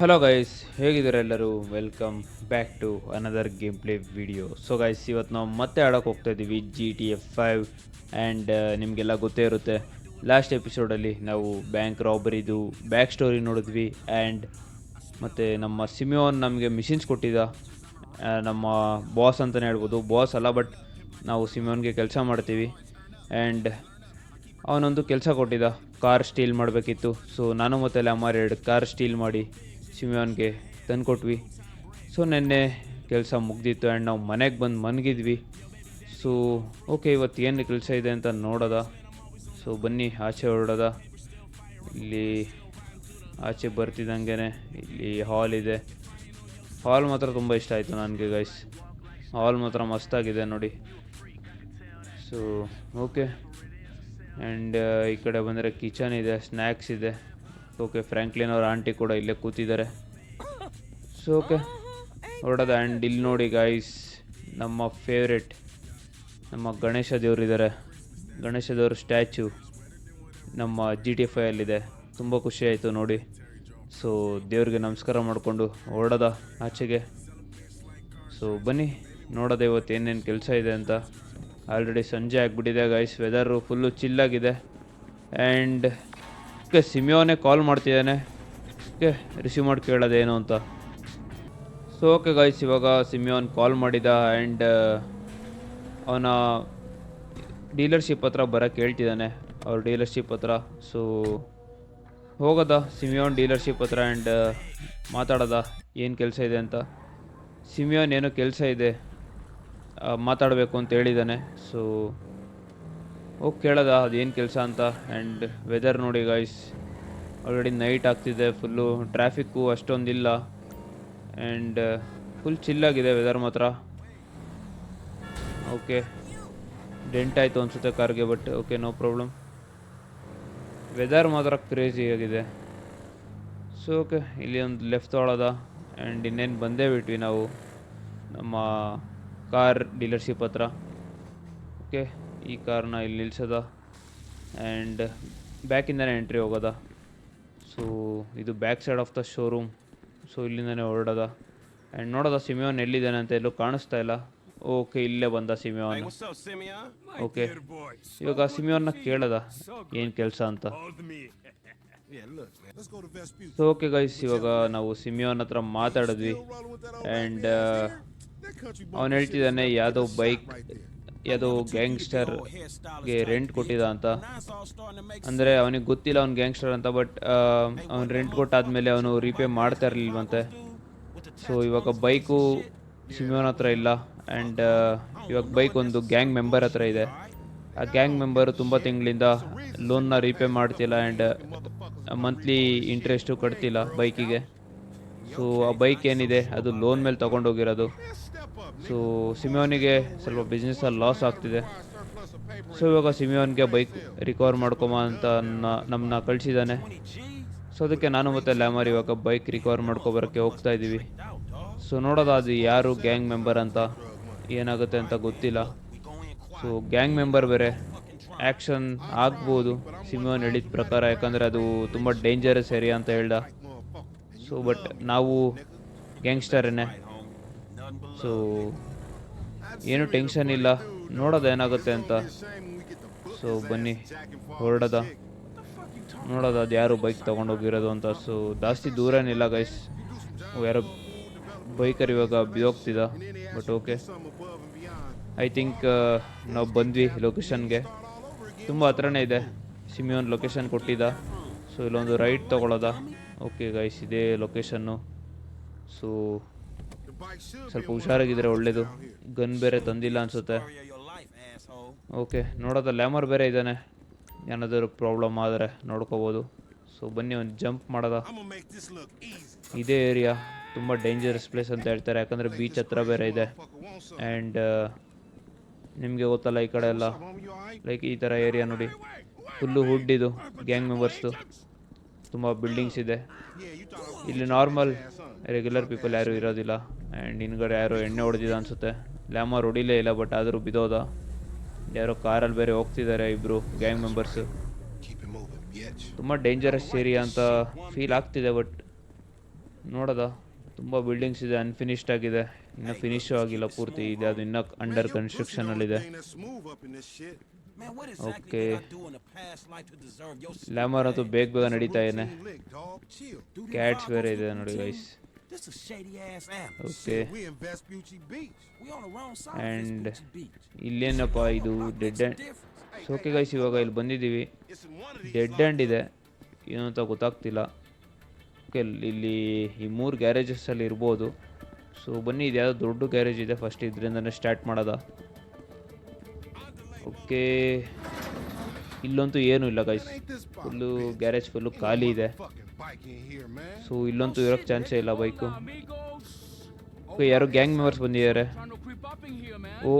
Hello guys, ಹೇಗಿದ್ದಾರೆ ಎಲ್ಲರೂ? Welcome back to another game play video. So guys, ಇವತ್ತು ನಾವು ಮತ್ತೆ ಆಡೋಕೆ ಹೋಗ್ತಾ ಇದ್ದೀವಿ GTA 5. ಆ್ಯಂಡ್ ನಿಮಗೆಲ್ಲ ಗೊತ್ತೇ ಇರುತ್ತೆ, ಲಾಸ್ಟ್ ಎಪಿಸೋಡಲ್ಲಿ ನಾವು ಬ್ಯಾಂಕ್ ರಾಬರಿದು ಬ್ಯಾಕ್ ಸ್ಟೋರಿ ನೋಡಿದ್ವಿ. ಆ್ಯಂಡ್ ಮತ್ತು ನಮ್ಮ ಸಿಮಿಯೋನ್ ನಮಗೆ ಮಿಷಿನ್ಸ್ ಕೊಟ್ಟಿದ್ದ, ನಮ್ಮ ಬಾಸ್ ಅಂತಲೇ ಹೇಳ್ಬೋದು. ಬಾಸ್ ಅಲ್ಲ, ಬಟ್ ನಾವು ಸಿಮಿಯೋನ್ಗೆ ಕೆಲಸ ಮಾಡ್ತೀವಿ. ಆ್ಯಂಡ್ ಅವನೊಂದು ಕೆಲಸ ಕೊಟ್ಟಿದ್ದ, ಕಾರ್ ಸ್ಟೀಲ್ ಮಾಡಬೇಕಿತ್ತು. ಸೊ ನಾನು ಮತ್ತು ಲ್ಯಾಮರ್ 2 ಕಾರ್ ಸ್ಟೀಲ್ ಮಾಡಿ ಸಿಮಿಯೋನ್ಗೆ ತಂದುಕೊಟ್ವಿ. ಸೊ ನಿನ್ನೆ ಕೆಲಸ ಮುಗ್ದಿತ್ತು ಆ್ಯಂಡ್ ನಾವು ಮನೆಗೆ ಬಂದು ಮನಗಿದ್ವಿ. ಸೊ ಓಕೆ, ಇವತ್ತು ಏನು ಕೆಲಸ ಇದೆ ಅಂತ ನೋಡೋದ. ಸೊ ಬನ್ನಿ ಆಚೆ ಹೊರಡೋದ. ಇಲ್ಲಿ ಆಚೆ ಬರ್ತಿದ್ದಂಗೆ ಇಲ್ಲಿ ಹಾಲ್ ಇದೆ. ಹಾಲ್ ಮಾತ್ರ ತುಂಬ ಇಷ್ಟ ಆಯಿತು ನನಗೆ ಗೈಸ್. ಹಾಲ್ ಮಾತ್ರ ಮಸ್ತಾಗಿದೆ ನೋಡಿ. ಸೊ ಓಕೆ, ಆ್ಯಂಡ್ ಈ ಕಡೆ ಬಂದರೆ ಕಿಚನ್ ಇದೆ, ಸ್ನ್ಯಾಕ್ಸ್ ಇದೆ. ಓಕೆ, ಫ್ರ್ಯಾಂಕ್ಲಿನ್ ಅವ್ರ ಆಂಟಿ ಕೂಡ ಇಲ್ಲೇ ಕೂತಿದ್ದಾರೆ. So okay, ಹೊರಡೋದು. ಆ್ಯಂಡ್ ಇಲ್ಲಿ ನೋಡಿ ಗೈಸ್, ನಮ್ಮ ಫೇವ್ರೆಟ್ ನಮ್ಮ ಗಣೇಶ ದೇವರಿದ್ದಾರೆ. ಗಣೇಶ ದೇವ್ರ ಸ್ಟ್ಯಾಚು ನಮ್ಮ GTA 5 ಅಲ್ಲಿದೆ. ತುಂಬ ಖುಷಿ ಆಯಿತು ನೋಡಿ. ಸೊ ದೇವ್ರಿಗೆ ನಮಸ್ಕಾರ ಮಾಡಿಕೊಂಡು ಹೊರಡೋದ ಆಚೆಗೆ. ಸೊ ಬನ್ನಿ ನೋಡೋದೆ ಇವತ್ತು ಏನೇನು ಕೆಲಸ ಇದೆ ಅಂತ. ಆಲ್ರೆಡಿ ಸಂಜೆ ಆಗಿಬಿಟ್ಟಿದೆ ಗೈಸ್, ವೆದರು ಫುಲ್ಲು ಚಿಲ್ಲಾಗಿದೆ. ಆ್ಯಂಡ್ ಓಕೆ, ಸಿಮಿಯೋನೇ ಕಾಲ್ ಮಾಡ್ತಿದ್ದಾನೆ. ಓಕೆ, ರಿಸೀವ್ ಮಾಡಿ ಕೇಳೋದೇನು ಅಂತ. ಸೊ ಓಕೆ ಗೈಸ್, ಇವಾಗ ಸಿಮಿಯೋನ್ ಕಾಲ್ ಮಾಡಿದ. ಆ್ಯಂಡ್ ಅವನ ಡೀಲರ್ಶಿಪ್ ಹತ್ರ ಬರೋಕ್ಕೆ ಹೇಳ್ತಿದ್ದಾನೆ, ಅವ್ರ ಡೀಲರ್ಶಿಪ್ ಹತ್ರ. ಸೊ ಹೋಗೋದ ಸಿಮಿಯೋನ್ ಡೀಲರ್ಶಿಪ್ ಹತ್ರ ಆ್ಯಂಡ್ ಮಾತಾಡೋದ ಏನು ಕೆಲಸ ಇದೆ ಅಂತ. ಸಿಮಿಯೋನ್ ಏನೋ ಕೆಲಸ ಇದೆ, ಮಾತಾಡಬೇಕು ಅಂತ ಹೇಳಿದ್ದಾನೆ. ಸೊ ಹೋಗಿ ಕೇಳೋದ ಅದೇನು ಕೆಲಸ ಅಂತ. ಆ್ಯಂಡ್ ವೆದರ್ ನೋಡಿ ಗೈಸ್, ಆಲ್ರೆಡಿ ನೈಟ್ ಆಗ್ತಿದೆ. ಫುಲ್ಲು ಟ್ರಾಫಿಕ್ಕು ಅಷ್ಟೊಂದಿಲ್ಲ. ಆ್ಯಂಡ್ ಫುಲ್ ಚಿಲ್ಲಾಗಿದೆ ವೆದರ್ ಮಾತ್ರ. ಓಕೆ, ಡೆಂಟ್ ಆಯಿತು ಅನಿಸುತ್ತೆ ಕಾರ್ಗೆ, but okay, no problem. Weather ಮಾತ್ರ ಕ್ರೇಜಿ ಆಗಿದೆ. ಸೊ ಓಕೆ, ಇಲ್ಲಿ ಒಂದು ಲೆಫ್ಟ್ ತೊಗೊಳೋದ. ಆ್ಯಂಡ್ ಇನ್ನೇನು ಬಂದೇ ಬಿಟ್ವಿ ನಾವು ನಮ್ಮ ಕಾರ್ ಡೀಲರ್ಶಿಪ್ ಹತ್ರ. ಓಕೆ, ಈ ಕಾರ್ನ ಇಲ್ಲಿ ನಿಲ್ಸೋದ. ಆ್ಯಂಡ್ ಬ್ಯಾಕಿಂದನೇ ಎಂಟ್ರಿ ಹೋಗೋದ. ಸೊ ಇದು back side of the showroom. So ಇಲ್ಲಿಂದನೇ ಹೊರಡೋದ. ಆ್ಯಂಡ್ ನೋಡೋದ ಸಿಮಿಯೋನ್ ಎಲ್ಲಿದ್ದಾನೆ ಅಂತ ಎಲ್ಲೂ ಕಾಣಿಸ್ತಾ ಇಲ್ಲ. ಓಕೆ, ಇಲ್ಲೇ ಬಂದ ಸಿಮಿಯೋನ್. ಓಕೆ, ಇವಾಗ ಸಿಮಿಯೋನ್ನ ಕೇಳೋದ ಏನು ಕೆಲಸ ಅಂತ. ಸೊ ಓಕೆ ಗೈಸ್, ಇವಾಗ ನಾವು ಸಿಮಿಯೋನ್ ಹತ್ರ ಮಾತಾಡಿದ್ವಿ. ಆ್ಯಂಡ್ ಅವನು ಹೇಳ್ತಿದ್ದಾನೆ ಯಾವುದೋ ಗ್ಯಾಂಗ್ಸ್ಟರ್ಗೆ ರೆಂಟ್ ಕೊಟ್ಟಿದ್ದ ಅಂತ. ಅಂದರೆ ಅವನಿಗೆ ಗೊತ್ತಿಲ್ಲ ಅವ್ನು ಗ್ಯಾಂಗ್ಸ್ಟರ್ ಅಂತ, ಬಟ್ ಅವ್ನು ರೆಂಟ್ ಕೊಟ್ಟಾದ್ಮೇಲೆ ಅವನು ರೀಪೇ ಮಾಡ್ತಾ ಇರಲಿಲ್ವಂತೆ. ಸೊ ಇವಾಗ ಬೈಕು ಸಿಮಿಯೋನ್ ಹತ್ರ ಇಲ್ಲ. ಆ್ಯಂಡ್ ಇವಾಗ ಬೈಕ್ ಒಂದು ಗ್ಯಾಂಗ್ ಮೆಂಬರ್ ಹತ್ರ ಇದೆ. ಆ ಗ್ಯಾಂಗ್ ಮೆಂಬರು ತುಂಬ ತಿಂಗಳಿಂದ ಲೋನ್ನ ರೀಪೇ ಮಾಡ್ತಿಲ್ಲ. ಆ್ಯಂಡ್ ಮಂತ್ಲಿ ಇಂಟ್ರೆಸ್ಟು ಕಟ್ತಿಲ್ಲ ಬೈಕಿಗೆ. ಸೊ ಆ ಬೈಕ್ ಏನಿದೆ ಅದು ಲೋನ್ ಮೇಲೆ ತೊಗೊಂಡೋಗಿರೋದು. ಸೊ ಸಿಮಿಯೋನಿಗೆ ಸ್ವಲ್ಪ ಬಿಸ್ನೆಸ್ಸಲ್ಲಿ ಲಾಸ್ ಆಗ್ತಿದೆ. ಸೊ ಇವಾಗ ಸಿಮಿಯೋನ್ಗೆ ಬೈಕ್ ರಿಕವರ್ ಮಾಡ್ಕೊಮ ಅಂತ ನಮ್ಮನ್ನ ಕಳಿಸಿದ್ದಾನೆ. ಸೊ ಅದಕ್ಕೆ ನಾನು ಮತ್ತು ಲ್ಯಾಮರ್ ಇವಾಗ ಬೈಕ್ ರಿಕವರ್ ಮಾಡ್ಕೊಬರೋಕ್ಕೆ ಹೋಗ್ತಾ ಇದ್ದೀವಿ. ಸೊ ನೋಡೋದು ಅದು ಯಾರು ಗ್ಯಾಂಗ್ ಮೆಂಬರ್ ಅಂತ, ಏನಾಗುತ್ತೆ ಅಂತ ಗೊತ್ತಿಲ್ಲ. ಸೊ ಗ್ಯಾಂಗ್ ಮೆಂಬರ್ ಬೇರೆ, ಆ್ಯಕ್ಷನ್ ಆಗ್ಬೋದು ಸಿಮಿಯೋನ್ ಹೇಳಿದ ಪ್ರಕಾರ, ಯಾಕಂದರೆ ಅದು ತುಂಬ ಡೇಂಜರಸ್ ಏರಿಯಾ ಅಂತ ಹೇಳ್ದ. ಸೊ ಬಟ್ ನಾವು ಗ್ಯಾಂಗ್ಸ್ಟರೇನೆ. ಸೊ ಏನು ಟೆನ್ಷನ್ ಇಲ್ಲ, ನೋಡೋದು ಏನಾಗುತ್ತೆ ಅಂತ. ಸೊ ಬನ್ನಿ ಹೊರಡೋದ, ನೋಡೋದು ಅದು ಯಾರು ಬೈಕ್ ತೊಗೊಂಡೋಗಿರೋದು ಅಂತ. ಸೊ ಜಾಸ್ತಿ ದೂರನಿಲ್ಲ ಗೈಸ್, ಯಾರೋ ಬೈಕರ್ ಇವಾಗ ಬಿದ್ದೋಗ್ತಿದ್ದ. ಬಟ್ ಓಕೆ, ಐ ಥಿಂಕ್ ನಾವು ಬಂದ್ವಿ ಲೊಕೇಶನ್ಗೆ. ತುಂಬ ಹತ್ರನೇ ಇದೆ, ಸಿಮಿಯೋನ್ ಲೊಕೇಶನ್ ಕೊಟ್ಟಿದ್ದ. ಸೊ ಇಲ್ಲೊಂದು ರೈಟ್ ತೊಗೊಳೋದ. ಓಕೆ ಗೈಸ್, ಇದೇ ಲೊಕೇಶನ್ನು. ಸೊ ಸ್ವಲ್ಪ ಹುಷಾರಾಗಿದ್ದರೆ ಒಳ್ಳೆಯದು. ಗನ್ ಬೇರೆ ತಂದಿಲ್ಲ ಅನಿಸುತ್ತೆ. ಓಕೆ, ನೋಡೋದ ಲ್ಯಾಮರ್ ಬೇರೆ ಇದ್ದಾನೆ, ಏನಾದರೂ ಪ್ರಾಬ್ಲಮ್ ಆದರೆ ನೋಡ್ಕೋಬೋದು. ಸೊ ಬನ್ನಿ ಒಂದು ಜಂಪ್ ಮಾಡೋದ. ಇದೇ ಏರಿಯಾ ತುಂಬ ಡೇಂಜರಸ್ ಪ್ಲೇಸ್ ಅಂತ ಹೇಳ್ತಾರೆ, ಯಾಕಂದರೆ ಬೀಚ್ ಹತ್ರ ಬೇರೆ ಇದೆ. ಆ್ಯಂಡ್ ನಿಮಗೆ ಗೊತ್ತಲ್ಲ ಈ ಕಡೆ ಎಲ್ಲ ಲೈಕ್ ಈ ಥರ ಏರಿಯಾ ನೋಡಿ, ಫುಲ್ಲು ಹುಡ್ ಇದು ಗ್ಯಾಂಗ್ ಮೆಂಬರ್ಸ್ದು. ತುಂಬ ಬಿಲ್ಡಿಂಗ್ಸ್ ಇದೆ ಇಲ್ಲಿ. ನಾರ್ಮಲ್ ರೆಗ್ಯುಲರ್ ಪೀಪಲ್ ಯಾರೂ ಇರೋದಿಲ್ಲ. ಆ್ಯಂಡ್ ಹಿಂದ್ಗಡೆ ಯಾರೋ ಎಣ್ಣೆ ಹೊಡೆದಿದೆ ಅನಿಸುತ್ತೆ. ಲ್ಯಾಮರ್ ಹೊಡಿಲೇ ಇಲ್ಲ, ಬಟ್ ಆದರೂ ಬಿದ್ದೋದ. ಯಾರೋ ಕಾರಲ್ಲಿ ಬೇರೆ ಹೋಗ್ತಿದ್ದಾರೆ ಇಬ್ಬರು ಗ್ಯಾಂಗ್ ಮೆಂಬರ್ಸು. ತುಂಬ ಡೇಂಜರಸ್ ಏರಿಯಾ ಅಂತ ಫೀಲ್ ಆಗ್ತಿದೆ. ಬಟ್ ನೋಡೋದ ತುಂಬ ಬಿಲ್ಡಿಂಗ್ಸ್ ಇದೆ, ಅನ್ಫಿನಿಶ್ಡ್ ಆಗಿದೆ, ಇನ್ನೂ ಫಿನಿಶು ಆಗಿಲ್ಲ ಪೂರ್ತಿ ಇದೆ, ಅದು ಇನ್ನೂ ಅಂಡರ್ ಕನ್ಸ್ಟ್ರಕ್ಷನಲ್ಲಿದೆ. ಓಕೆ, ಲ್ಯಾಮರ್ ಅಂತೂ ಬೇಗ ಬೇಗ ನಡೀತಾ ಇದೆ. ಕ್ಯಾಟ್ಸ್ ಬೇರೆ ಇದೆ ನೋಡಿ ಗೈಸ್. ಓಕೆ, ಆ್ಯಂಡ್ ಇಲ್ಲೇನಪ್ಪ ಇದು ಡೆಡ್ ಎಂಡ್. ಓಕೆ ಗೈಸ್, ಇವಾಗ ಇಲ್ಲಿ ಬಂದಿದ್ದೀವಿ. ಡೆಡ್ ಎಂಡ್ ಇದೆ, ಏನು ಅಂತ ಗೊತ್ತಾಗ್ತಿಲ್ಲ. ಓಕೆ, ಇಲ್ಲಿ ಈ 3 ಗ್ಯಾರೇಜಸ್ಸಲ್ಲಿ ಇರ್ಬೋದು. ಸೊ ಬನ್ನಿ, ಇದು ಯಾವುದೋ ದೊಡ್ಡ ಗ್ಯಾರೇಜ್ ಇದೆ, ಫಸ್ಟ್ ಇದರಿಂದನೇ ಸ್ಟಾರ್ಟ್ ಮಾಡೋದ. ಓಕೆ, ಇಲ್ಲಂತೂ ಏನೂ ಇಲ್ಲ ಗೈಸ್, ಫುಲ್ಲು ಗ್ಯಾರೇಜ್ ಫುಲ್ಲು ಖಾಲಿ ಇದೆ. ಸೊ ಇಲ್ಲಂತೂ ಇರೋಕ್ಕೆ ಚಾನ್ಸೇ ಇಲ್ಲ ಬೈಕು. ಓಕೆ, ಯಾರೋ ಗ್ಯಾಂಗ್ ಮೆಂಬರ್ಸ್ ಬಂದಿದ್ದಾರೆ. ಓ,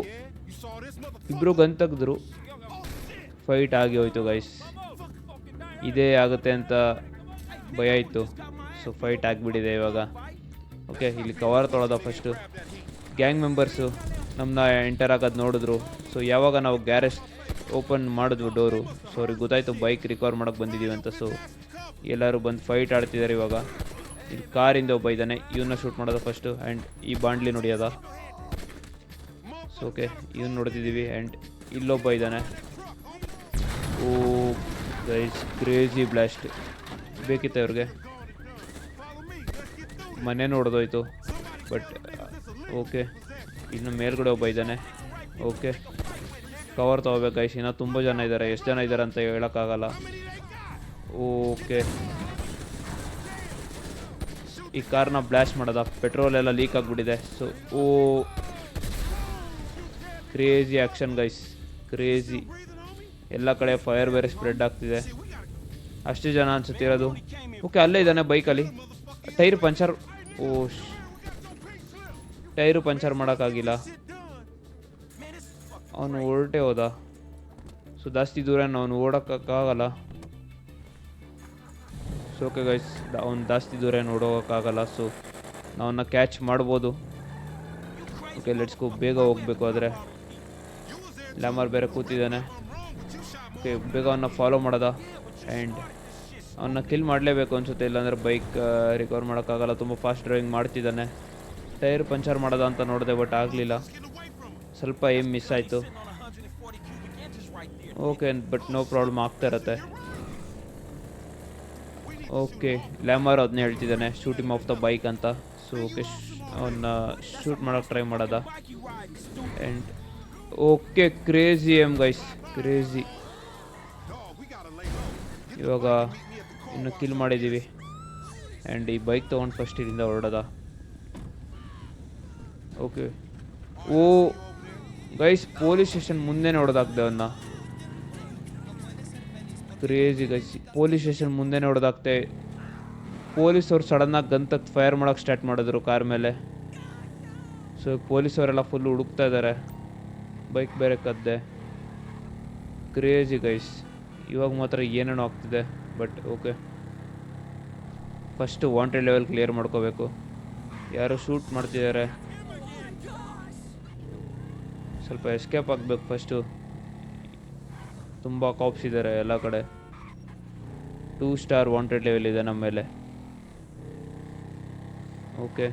ಇಬ್ಬರು ಗನ್ ತೆಗೆದ್ರು, ಫೈಟ್ ಆಗಿ ಹೋಯ್ತು ಗೈಸ್. ಇದೇ ಆಗುತ್ತೆ ಅಂತ ಭಯ ಇತ್ತು, ಸೊ ಫೈಟ್ ಆಗಿಬಿಟ್ಟಿದೆ ಇವಾಗ. ಓಕೆ, ಇಲ್ಲಿ ಕವರ್ ತೊಳೋದ ಫಸ್ಟು. ಗ್ಯಾಂಗ್ ಮೆಂಬರ್ಸು ನಮ್ಮನ್ನ ಎಂಟರ್ ಆಗೋದು ನೋಡಿದ್ರು. ಸೊ ಯಾವಾಗ ನಾವು ಗ್ಯಾರೇಜ್ ಓಪನ್ ಮಾಡಿದ್ವು ಡೋರು, ಸೊ ಅವ್ರಿಗೆ ಗೊತ್ತಾಯಿತು ಬೈಕ್ ರಿಕವರ್ ಮಾಡೋಕ್ಕೆ ಬಂದಿದ್ದೀವಿ ಅಂತ. ಸೊ ಎಲ್ಲರೂ ಬಂದು ಫೈಟ್ ಆಡ್ತಿದ್ದಾರೆ ಇವಾಗ. ಇಲ್ಲಿ ಕಾರಿಂದ ಒಬ್ಬ ಇದ್ದಾನೆ, ಇವನ್ನ ಶೂಟ್ ಮಾಡೋದು ಫಸ್ಟು. ಆ್ಯಂಡ್ ಈ ಬಾಂಡ್ಲಿ ನೋಡಿಯೋದ. ಸೊ ಓಕೆ, ಇವನ್ನ ನೋಡ್ತಿದ್ದೀವಿ. ಆ್ಯಂಡ್ ಇಲ್ಲೊಬ್ಬ ಇದ್ದಾನೆ. ಓ ಗೈಸ್, ಕ್ರೇಜಿ ಬ್ಲಾಸ್ಟ್ ಬೇಕಿತ್ತು ಅವ್ರಿಗೆ. ಮನೆ ನೋಡೋದೋಯ್ತು, ಬಟ್ ಓಕೆ, ಇನ್ನು ಮೇಲ್ಗಡೆ ಒಬ್ಬ ಇದ್ದಾನೆ. ಓಕೆ, ಕವರ್ ತೊಗೋಬೇಕು ಗೈಸ್, ಇನ್ನೂ ತುಂಬ ಜನ ಇದ್ದಾರೆ. ಎಷ್ಟು ಜನ ಇದ್ದಾರೆ ಅಂತ ಹೇಳೋಕ್ಕಾಗಲ್ಲ. ಓಕೆ, ಈ ಕಾರ್ನ ಬ್ಲಾಸ್ಟ್ ಮಾಡೋದ, ಪೆಟ್ರೋಲ್ ಎಲ್ಲ ಲೀಕ್ ಆಗಿಬಿಟ್ಟಿದೆ. ಸೊ ಓ, ಕ್ರೇಜಿ ಆ್ಯಕ್ಷನ್ ಗೈಸ್, ಕ್ರೇಜಿ. ಎಲ್ಲ ಕಡೆ ಫೈರ್ ಬೇರೆ ಸ್ಪ್ರೆಡ್ ಆಗ್ತಿದೆ. ಅಷ್ಟು ಜನ ಅನ್ಸುತ್ತಿರೋದು. ಓಕೆ, ಅಲ್ಲೇ ಇದ್ದಾನೆ ಬೈಕಲ್ಲಿ. Tyre puncture. Oh, tyre puncture ಮಾಡೋಕ್ಕಾಗಿಲ್ಲ, ಅವನು ಹೊರಟೆ ಹೋದ. ಸೊ ಜಾಸ್ತಿ ದೂರ ಅವನು ಓಡೋಕ್ಕಾಗಲ್ಲ. ಸೊ ಓಕೆ ಗೈಸ್, ಅವ್ನು ಜಾಸ್ತಿ ದೂರ ಏನು ಓಡೋಕ್ಕಾಗಲ್ಲ. ಸೊ ನಾವನ್ನ ಕ್ಯಾಚ್ ಮಾಡ್ಬೋದು. ಓಕೆ, ಲೆಟ್ಸ್ ಗೋ, ಬೇಗ ಹೋಗಬೇಕು. ಆದರೆ ಲ್ಯಾಮರ್ ಬೇರೆ ಕೂತಿದ್ದಾನೆ. ಓಕೆ, ಬೇಗ ಅವನ್ನ ಫಾಲೋ ಮಾಡೋದ. ಆ್ಯಂಡ್ ಅವನ್ನ ಕಿಲ್ ಮಾಡಲೇಬೇಕು ಅನಿಸುತ್ತೆ, ಇಲ್ಲಾಂದರೆ ಬೈಕ್ ರಿಕವರ್ ಮಾಡೋಕ್ಕಾಗಲ್ಲ. ತುಂಬ ಫಾಸ್ಟ್ ಡ್ರೈವಿಂಗ್ ಮಾಡ್ತಿದ್ದಾನೆ. ಟೈರ್ ಪಂಚರ್ ಮಾಡೋದ ಅಂತ ನೋಡಿದೆ, ಬಟ್ ಆಗಲಿಲ್ಲ. ಸ್ವಲ್ಪ ಏಮ್ ಮಿಸ್ ಆಯಿತು. ಓಕೆ, ಬಟ್ ನೋ ಪ್ರಾಬ್ಲಮ್, ಆಗ್ತಾ ಇರತ್ತೆ. ಓಕೆ, ಲ್ಯಾಮರ್ ಅದನ್ನ ಹೇಳ್ತಿದ್ದಾನೆ, shoot him off the bike ಅಂತ. ಸೊ ಓಕೆ, ಅವನ್ನ ಶೂಟ್ ಮಾಡೋಕ್ಕೆ ಟ್ರೈ ಮಾಡೋದ. And okay, crazy aim guys, crazy. ಇವಾಗ ಇನ್ನು ಕಿಲ್ ಮಾಡಿದ್ದೀವಿ. ಆ್ಯಂಡ್ ಈ ಬೈಕ್ ತೊಗೊಂಡು ಫಸ್ಟ್ ಇಲ್ಲಿಂದ ಹೊರಡೋದ. ಓಕೆ, ಓ ಗೈಸ್, ಪೊಲೀಸ್ ಸ್ಟೇಷನ್ ಮುಂದೆನೇ ಹೊಡೆದಾಕ್ದೆ ಅವನ್ನ. ಕ್ರೇಜಿ ಗೈಸ್, ಪೊಲೀಸ್ ಸ್ಟೇಷನ್ ಮುಂದೆನೇ ಹೊಡೆದಾಕ್ತೆ. ಪೊಲೀಸವ್ರು ಸಡನ್ನಾಗಿ ಗನ್ ತೆಗ್ದು ಫೈರ್ ಮಾಡೋಕ್ಕೆ ಸ್ಟಾರ್ಟ್ ಮಾಡಿದ್ರು ಕಾರ್ ಮೇಲೆ. ಸೊ ಪೊಲೀಸವರೆಲ್ಲ ಫುಲ್ ಹುಡುಕ್ತಾ ಇದ್ದಾರೆ. ಬೈಕ್ ಬೇರೆ ಕದ್ದೆ. ಕ್ರೇಜಿ ಗೈಸ್, ಇವಾಗ ಮಾತ್ರ ಏನೇನೋ ಆಗ್ತಿದೆ. But okay, first wanted level clear ಮಾಡ್ಕೋಬೇಕು. ಯಾರು ಶೂಟ್ ಮಾಡ್ತಿದ್ದಾರೆ, ಸ್ವಲ್ಪ ಎಸ್ಕೇಪ್ ಆಗಬೇಕು ಫಸ್ಟು. ತುಂಬ ಕಾಪ್ಸ್ ಇದ್ದಾರೆ ಎಲ್ಲ ಕಡೆ. 2 ಸ್ಟಾರ್ ವಾಂಟೆಡ್ ಲೆವೆಲ್ ಇದೆ ನಮ್ಮ ಮೇಲೆ. ಓಕೆ,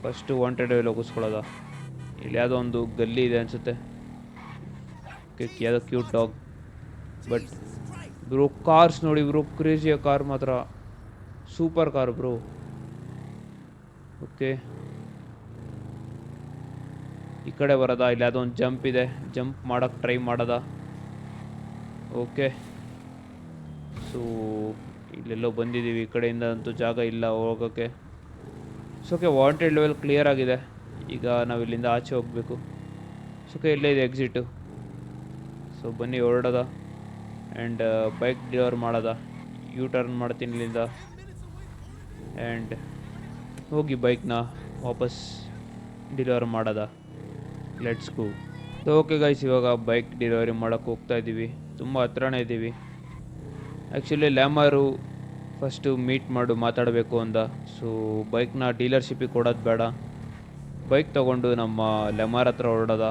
ಫಸ್ಟು ವಾಂಟೆಡ್ ಲೆವೆಲ್ ಹೋಗಿಸ್ಕೊಳ್ಳೋದ. ಇಲ್ಲಿ ಯಾವುದೋ ಒಂದು ಗಲ್ಲಿ ಇದೆ ಅನಿಸುತ್ತೆ. ಓಕೆ, ಯಾವುದೋ cute dog. But bro, cars ನೋಡಿ ಬ್ರೋ, ಕ್ರೇಜಿಯ ಕಾರ್ ಮಾತ್ರ, ಸೂಪರ್ ಕಾರ್ ಬ್ರೋ. ಓಕೆ, ಈ ಕಡೆ ಬರೋದ. ಇಲ್ಲಿ ಯಾವುದೋ ಒಂದು ಜಂಪ್ ಇದೆ, ಜಂಪ್ ಮಾಡೋಕ್ಕೆ ಟ್ರೈ ಮಾಡೋದ. ಓಕೆ, ಸೊ ಇಲ್ಲೆಲ್ಲೋ ಬಂದಿದ್ದೀವಿ. ಈ ಕಡೆಯಿಂದ ಅಂತೂ ಜಾಗ ಇಲ್ಲ ಹೋಗೋಕ್ಕೆ. So okay, wanted level clear ಆಗಿದೆ. ಈಗ ನಾವು ಇಲ್ಲಿಂದ ಆಚೆ ಹೋಗಬೇಕು. ಸೊ ಓಕೆ, ಇಲ್ಲೇ ಇದೆ ಎಕ್ಸಿಟು. ಸೊ ಬನ್ನಿ ಹೊರಡೋದ. ಆ್ಯಂಡ್ ಬೈಕ್ ಡಿಲಿವರ್ ಮಾಡೋದ. ಯೂ ಟರ್ನ್ ಮಾಡ್ತೀನಿ ಇಲ್ಲಿಂದ. ಆ್ಯಂಡ್ ಹೋಗಿ ಬೈಕ್ನ ವಾಪಸ್ ಡಿಲಿವರ್ ಮಾಡೋದ. Let's go. So okay guys, ಇವಾಗ ಬೈಕ್ ಡಿಲಿವರಿ ಮಾಡೋಕ್ಕೆ ಹೋಗ್ತಾ ಇದ್ದೀವಿ. ತುಂಬ ಹತ್ರನೇ ಇದ್ದೀವಿ. ಆ್ಯಕ್ಚುಲಿ ಲ್ಯಾಮರು ಫಸ್ಟು ಮೀಟ್ ಮಾತಾಡಬೇಕು ಅಂದ. ಸೊ ಬೈಕ್ನ ಡೀಲರ್ಶಿಪ್ಪಿಗೆ ಕೊಡೋದು ಬೇಡ, ಬೈಕ್ ತೊಗೊಂಡು ನಮ್ಮ ಲ್ಯಾಮರ್ ಹತ್ರ ಹೊರಡೋದ.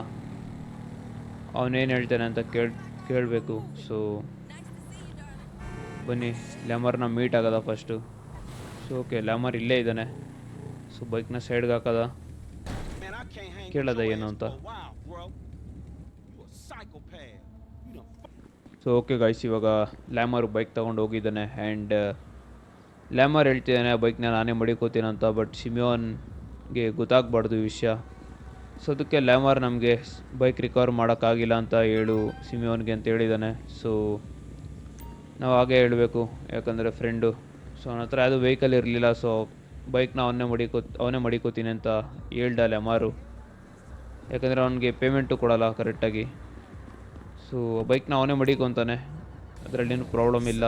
ಅವನೇನು ಹೇಳ್ತಾನೆ ಅಂತ ಕೇಳಬೇಕು. ಸೊ ಬನ್ನಿ ಲ್ಯಾಮರ್ನ ಮೀಟ್ ಆಗೋದ first. So so okay Lamar ಇಲ್ಲೇ ಇದ್ದಾನೆ. ಸೊ ಬೈಕ್ನ ಸೈಡ್ಗೆ ಹಾಕದ, ಕೇಳದ ಏನು ಅಂತ. ಸೊ ಓಕೆ ಗಾಯ್ಸ್, ಇವಾಗ ಲ್ಯಾಮರ್ ಬೈಕ್ ತೊಗೊಂಡು ಹೋಗಿದ್ದಾನೆ. ಆ್ಯಂಡ್ ಲ್ಯಾಮರ್ ಹೇಳ್ತಿದ್ದಾನೆ ಬೈಕ್ನ ನಾನೇ ಮಡಿಕೋತೀನಂತ. ಬಟ್ ಸಿಮಿಯೋನ್ಗೆ ಗೊತ್ತಾಗಬಾರ್ದು ಈ ವಿಷಯ. ಸೊ ಅದಕ್ಕೆ ಲ್ಯಾಮರ್ ನಮಗೆ ಬೈಕ್ ರಿಕವರ್ ಮಾಡೋಕ್ಕಾಗಿಲ್ಲ ಅಂತ ಹೇಳು ಸಿಮಿಯೋನ್ಗೆ ಅಂತ ಹೇಳಿದ್ದಾನೆ. ಸೊ ನಾವು ಹಾಗೆ ಹೇಳಬೇಕು, ಯಾಕಂದರೆ ಫ್ರೆಂಡು. ಸೊ ಅವನ ಹತ್ರ ಯಾವುದೂ ವೆಹಿಕಲ್ ಇರಲಿಲ್ಲ. ಸೊ ಬೈಕ್ನ ಅವನೇ ಮಡಿಕೋತೀನಿ ಅಂತ ಹೇಳ್ದ ಲ್ಯಾಮರು. ಯಾಕಂದರೆ ಅವನಿಗೆ ಪೇಮೆಂಟು ಕೊಡೋಲ್ಲ ಕರೆಕ್ಟಾಗಿ. ಸೊ ಬೈಕ್ನ ಅವನೇ ಮಡಿಕೊತಾನೆ, ಅದರಲ್ಲೇನು ಪ್ರಾಬ್ಲಮ್ ಇಲ್ಲ.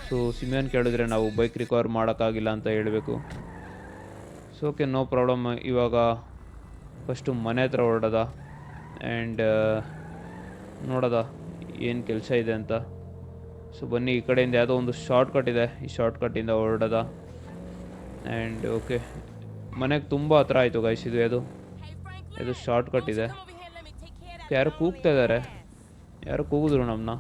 ಸೊ ಸಿಮಿಯೋನ್ ಕೇಳಿದ್ರೆ ನಾವು ಬೈಕ್ ರಿಕವರ್ ಮಾಡೋಕ್ಕಾಗಿಲ್ಲ ಅಂತ ಹೇಳಬೇಕು. So okay, no problem. ಇವಾಗ ಫಸ್ಟು ಮನೆ ಹತ್ರ ಹೊರಡೋದ ಆ್ಯಂಡ್ ನೋಡೋದ ಏನು ಕೆಲಸ ಇದೆ ಅಂತ. ಸೊ ಬನ್ನಿ, ಈ ಕಡೆಯಿಂದ ಯಾವುದೋ ಒಂದು ಶಾರ್ಟ್ಕಟ್ ಇದೆ, ಈ ಶಾರ್ಟ್ಕಟ್ಟಿಂದ ಹೊರಡೋದ. ಆ್ಯಂಡ್ ಓಕೆ, ಮನೆಗೆ ತುಂಬ ಹತ್ರ ಆಯಿತು ಗೈಸ್. ಇದು ಶಾರ್ಟ್ಕಟ್ ಇದೆ. ಯಾರು ಕೂಗ್ತಾ ಇದ್ದಾರೆ, ಯಾರು ಕೂಗಿದ್ರು ನಮ್ಮನ್ನ.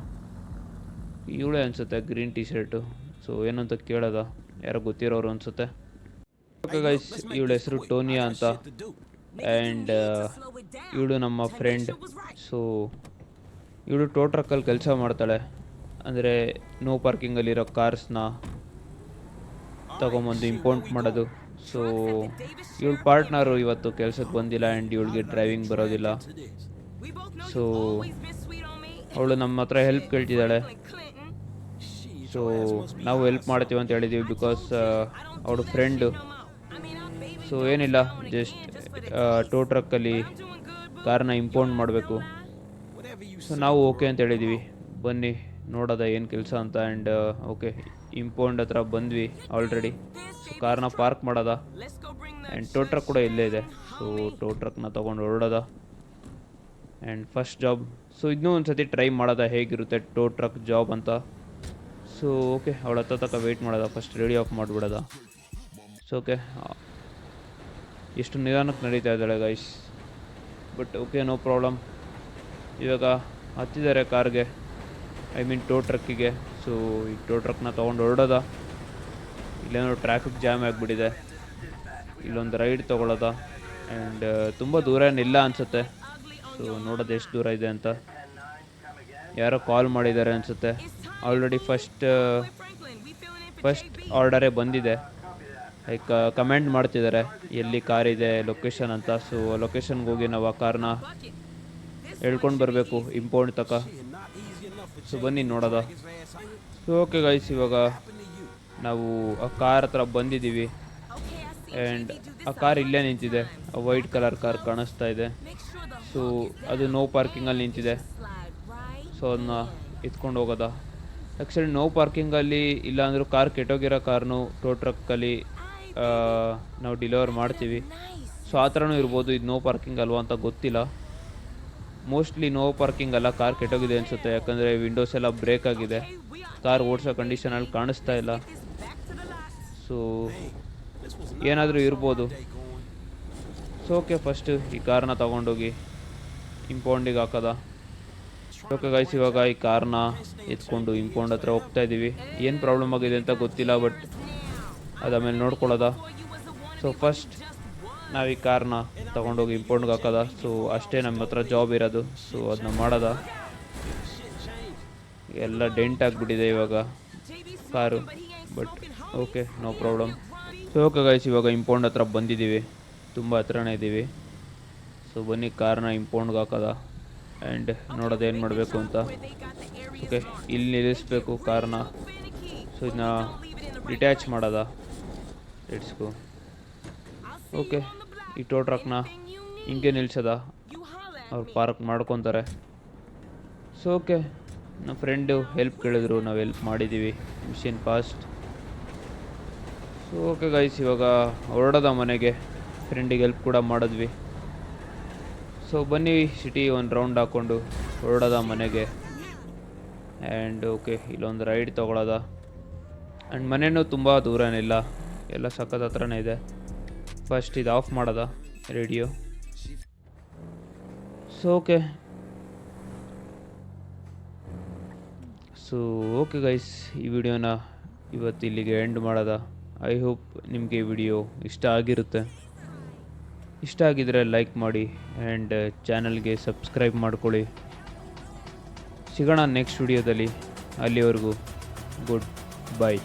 ಇವಳೇ ಅನಿಸುತ್ತೆ, ಗ್ರೀನ್ ಟೀ ಶರ್ಟು. ಸೊ ಏನಂತ ಕೇಳೋದ, ಯಾರೋ ಗೊತ್ತಿರೋರು ಅನಿಸುತ್ತೆ. ಓಕೆ ಗೈಸ್, ಇವಳ ಹೆಸರು ಟೋನಿಯಾ ಅಂತ. ಆ್ಯಂಡ್ ಇವಳು ನಮ್ಮ ಫ್ರೆಂಡ್. ಸೊ ಇವಳು ಟೋ ಟ್ರಕ್ಕಲ್ಲಿ ಕೆಲಸ ಮಾಡ್ತಾಳೆ. ಅಂದರೆ ನೋ ಪಾರ್ಕಿಂಗಲ್ಲಿರೋ ಕಾರ್ಸ್ನ ತಗೊಂಬಂದು ಇಂಪೋರ್ಟ್ ಮಾಡೋದು. ಸೊ ಇವಳ ಪಾರ್ಟ್ನರು ಇವತ್ತು ಕೆಲಸಕ್ಕೆ ಬಂದಿಲ್ಲ ಆ್ಯಂಡ್ ಇವಳಿಗೆ ಡ್ರೈವಿಂಗ್ ಬರೋದಿಲ್ಲ. ಸೊ ಅವಳು ನಮ್ಮ ಹತ್ರ ಹೆಲ್ಪ್ ಕೇಳ್ತಿದ್ದಾಳೆ. ಸೊ ನಾವು ಹೆಲ್ಪ್ ಮಾಡ್ತೀವಿ ಅಂತ ಹೇಳಿದ್ದೀವಿ, ಬಿಕಾಸ್ ಅವಳು ಫ್ರೆಂಡು. ಸೊ ಏನಿಲ್ಲ, ಜಸ್ಟ್ ಟೋ ಟ್ರಕ್ಕಲ್ಲಿ ಕಾರ್ನ ಇಂಪೋರ್ಟ್ ಮಾಡಬೇಕು. ಸೊ ನಾವು ಓಕೆ ಅಂತ ಹೇಳಿದ್ದೀವಿ, ಬನ್ನಿ ನೋಡೋದ ಏನು ಕೆಲಸ ಅಂತ. ಆ್ಯಂಡ್ ಓಕೆ, ಇಂಪೌಂಡ್ ಹತ್ರ ಬಂದ್ವಿ ಆಲ್ರೆಡಿ. ಸೊ ಕಾರ್ನ ಪಾರ್ಕ್ ಮಾಡೋದ ಆ್ಯಂಡ್ ಟೋ ಟ್ರಕ್ ಕೂಡ ಇಲ್ಲೇ ಇದೆ. ಸೊ ಟೋ ಟ್ರಕ್ನ ತೊಗೊಂಡು ಹೊರಡೋದ. And first job. ಸೊ ಇನ್ನೂ ಒಂದು ಸತಿ ಟ್ರೈ ಮಾಡೋದ ಹೇಗಿರುತ್ತೆ ಟೋ ಟ್ರಕ್ ಜಾಬ್ ಅಂತ. ಸೊ ಓಕೆ, ಅವಳ ಹತ್ತ ವೆಯ್ಟ್ ಮಾಡೋದ, ಫಸ್ಟ್ ರೆಡಿ ಆಫ್ ಮಾಡಿಬಿಡೋದ. ಸೊ ಓಕೆ, ಎಷ್ಟು ನಿಧಾನಕ್ಕೆ ನಡೀತಾ ಇದ್ದಾಳೆ guys. But okay, no problem. ಇವಾಗ ಹತ್ತಿದ್ದಾರೆ ಕಾರ್ಗೆ, ಐ ಮೀನ್ ಟೋ ಟ್ರಕ್ಕಿಗೆ. ಸೊ ಈ ಟೋ ಟ್ರಕ್ನ ತೊಗೊಂಡು ಹೊರಡೋದ. ಇಲ್ಲೇನೋ ಟ್ರಾಫಿಕ್ ಜಾಮ್ ಆಗಿಬಿಟ್ಟಿದೆ, ಇಲ್ಲೊಂದು ರೈಡ್ ತೊಗೊಳ್ಳೋದ. ಆ್ಯಂಡ್ ತುಂಬ ದೂರ ಏನಿಲ್ಲ ಅನಿಸುತ್ತೆ. ಸೊ ನೋಡೋದು ಎಷ್ಟು ದೂರ ಇದೆ ಅಂತ. ಯಾರೋ ಕಾಲ್ ಮಾಡಿದ್ದಾರೆ ಅನಿಸುತ್ತೆ. ಆಲ್ರೆಡಿ ಫಸ್ಟ್ ಆರ್ಡರೇ ಬಂದಿದೆ. ಲೈಕ್ ಕಮೆಂಟ್ ಮಾಡ್ತಿದ್ದಾರೆ ಎಲ್ಲಿ ಕಾರ್ ಇದೆ ಲೊಕೇಶನ್ ಅಂತ. ಸೊ ಲೊಕೇಶನ್ಗೆ ಹೋಗಿ ನಾವು ಆ ಕಾರ್ನ ಹೇಳ್ಕೊಂಡು ಬರಬೇಕು ಇಂಪೌಂಡ್ ತಕ. ಸೊ ಬನ್ನಿ ನೋಡೋದ. ಸೊ ಓಕೆ ಗೈಸ್, ಇವಾಗ ನಾವು ಆ ಕಾರ್ ಹತ್ರ ಬಂದಿದ್ದೀವಿ. ಆ್ಯಂಡ್ ಆ ಕಾರ್ ಇಲ್ಲೇ ನಿಂತಿದೆ, ಆ ವೈಟ್ ಕಲರ್ ಕಾರ್ ಕಾಣಿಸ್ತಾ ಇದೆ. ಸೊ ಅದು ನೋ ಪಾರ್ಕಿಂಗಲ್ಲಿ ನಿಂತಿದೆ. ಸೊ ಅದನ್ನ ಎತ್ಕೊಂಡು ಹೋಗೋದ. ಆ್ಯಕ್ಚುಲಿ ನೋ ಪಾರ್ಕಿಂಗಲ್ಲಿ ಇಲ್ಲಾಂದ್ರೂ ಕಾರ್ ಕೆಟ್ಟೋಗಿರೋ ಕಾರ್ನು ಟೋ ಟ್ರಕ್ಕಲ್ಲಿ ನಾವು ಡೆಲಿವರ್ ಮಾಡ್ತೀವಿ. ಸೊ ಆ ಥರನೂ ಇರ್ಬೋದು. ಇದು ನೋ ಪಾರ್ಕಿಂಗ್ ಅಲ್ವಾ ಅಂತ ಗೊತ್ತಿಲ್ಲ. ಮೋಸ್ಟ್ಲಿ ನೋ ಪಾರ್ಕಿಂಗ್ ಅಲ್ಲ, ಕಾರ್ ಕೆಟ್ಟೋಗಿದೆ ಅನಿಸುತ್ತೆ. ಯಾಕಂದರೆ ವಿಂಡೋಸ್ ಎಲ್ಲ ಬ್ರೇಕ್ ಆಗಿದೆ, ಕಾರ್ ಓಡಿಸೋ ಕಂಡೀಷನಲ್ಲಿ ಕಾಣಿಸ್ತಾ ಇಲ್ಲ. ಸೊ ಏನಾದರೂ ಇರ್ಬೋದು. ಸೊ ಓಕೆ, ಫಸ್ಟು ಈ ಕಾರ್ನ ತೊಗೊಂಡೋಗಿ ಇಂಪೌಂಡಿಗೆ ಹಾಕೋದ. ಓಕೆ ಗೈಸ್, ಇವಾಗ ಈ ಕಾರ್ನ ಎತ್ಕೊಂಡು ಇಂಪೌಂಡ್ ಹತ್ರ ಹೋಗ್ತಾ ಇದ್ದೀವಿ. ಏನು ಪ್ರಾಬ್ಲಮ್ ಆಗಿದೆ ಅಂತ ಗೊತ್ತಿಲ್ಲ, ಬಟ್ ಅದಾಮೇಲೆ ನೋಡ್ಕೊಳ್ಳೋದ. ಸೊ ಫಸ್ಟ್ ನಾವು ಈ ಕಾರ್ನ ತೊಗೊಂಡೋಗಿ ಇಂಪೌಂಡ್ಗೆ ಹಾಕೋದ. ಸೊ ಅಷ್ಟೇ ನಮ್ಮ ಹತ್ರ ಜಾಬ್ ಇರೋದು. ಸೊ ಅದನ್ನ ಮಾಡೋದ. ಎಲ್ಲ ಡೆಂಟ್ ಆಗಿಬಿಟ್ಟಿದೆ ಇವಾಗ car, but okay, no problem. So okay guys, ಇವಾಗ ಇಂಪೌಂಡ್ ಹತ್ರ ಬಂದಿದ್ದೀವಿ, ತುಂಬ ಹತ್ರನೇ ಇದ್ದೀವಿ. ಸೊ ಬನ್ನಿ ಕಾರ್ನ ಇಂಪೌಂಡ್ಗೆ ಹಾಕೋದ ಆ್ಯಂಡ್ ನೋಡೋದು ಏನು ಮಾಡಬೇಕು ಅಂತ. ಓಕೆ, ಇಲ್ಲಿ ನಿಲ್ಲಿಸ್ಬೇಕು ಕಾರ್ನ. ಸೊ ಇದನ್ನ ಡಿಟ್ಯಾಚ್ ಮಾಡೋದ. Let's go. ಓಕೆ, ಈ ಟೋ ಟ್ರಕ್ನ ಹಿಂಗೆ ನಿಲ್ಸೋದ, ಅವ್ರು ಪಾರ್ಕ್ ಮಾಡ್ಕೊತಾರೆ. ಸೊ ಓಕೆ, ನಮ್ಮ ಫ್ರೆಂಡು ಹೆಲ್ಪ್ ಕೇಳಿದ್ರು, ನಾವು ಹೆಲ್ಪ್ ಮಾಡಿದ್ದೀವಿ mission passed. So okay guys, ಇವಾಗ ಹೊರಡೋದ ಮನೆಗೆ. ಫ್ರೆಂಡಿಗೆ ಹೆಲ್ಪ್ ಕೂಡ ಮಾಡಿದ್ವಿ. ಸೊ ಬನ್ನಿ ಸಿಟಿ ಒಂದು ರೌಂಡ್ ಹಾಕ್ಕೊಂಡು ಹೊರಡೋದ ಮನೆಗೆ. ಆ್ಯಂಡ್ ಓಕೆ, ಇಲ್ಲೊಂದು ರೈಡ್ ತೊಗೊಳೋದ. ಆ್ಯಂಡ್ ಮನೆಯೂ ತುಂಬ ದೂರನಿಲ್ಲ, ಎಲ್ಲ ಸಖತ್ ಹತ್ರನೇ ಇದೆ. ಫಸ್ಟ್ ಇದು ಆಫ್ ಮಾಡೋದ radio. So okay. So okay guys, ಈ ವಿಡಿಯೋನ ಇವತ್ತು ಇಲ್ಲಿಗೆ ಎಂಡ್ ಮಾಡೋದ. ಐ ಹೋಪ್ ನಿಮಗೆ ವಿಡಿಯೋ ಇಷ್ಟ ಆಗಿರುತ್ತೆ. ಇಷ್ಟ ಆಗಿದರೆ ಲೈಕ್ ಮಾಡಿ ಆ್ಯಂಡ್ ಚಾನಲ್ಗೆ ಸಬ್ಸ್ಕ್ರೈಬ್ ಮಾಡ್ಕೊಳ್ಳಿ. ಸಿಗೋಣ ನೆಕ್ಸ್ಟ್ ವಿಡಿಯೋದಲ್ಲಿ. ಅಲ್ಲಿವರೆಗೂ ಗುಡ್ ಬೈ.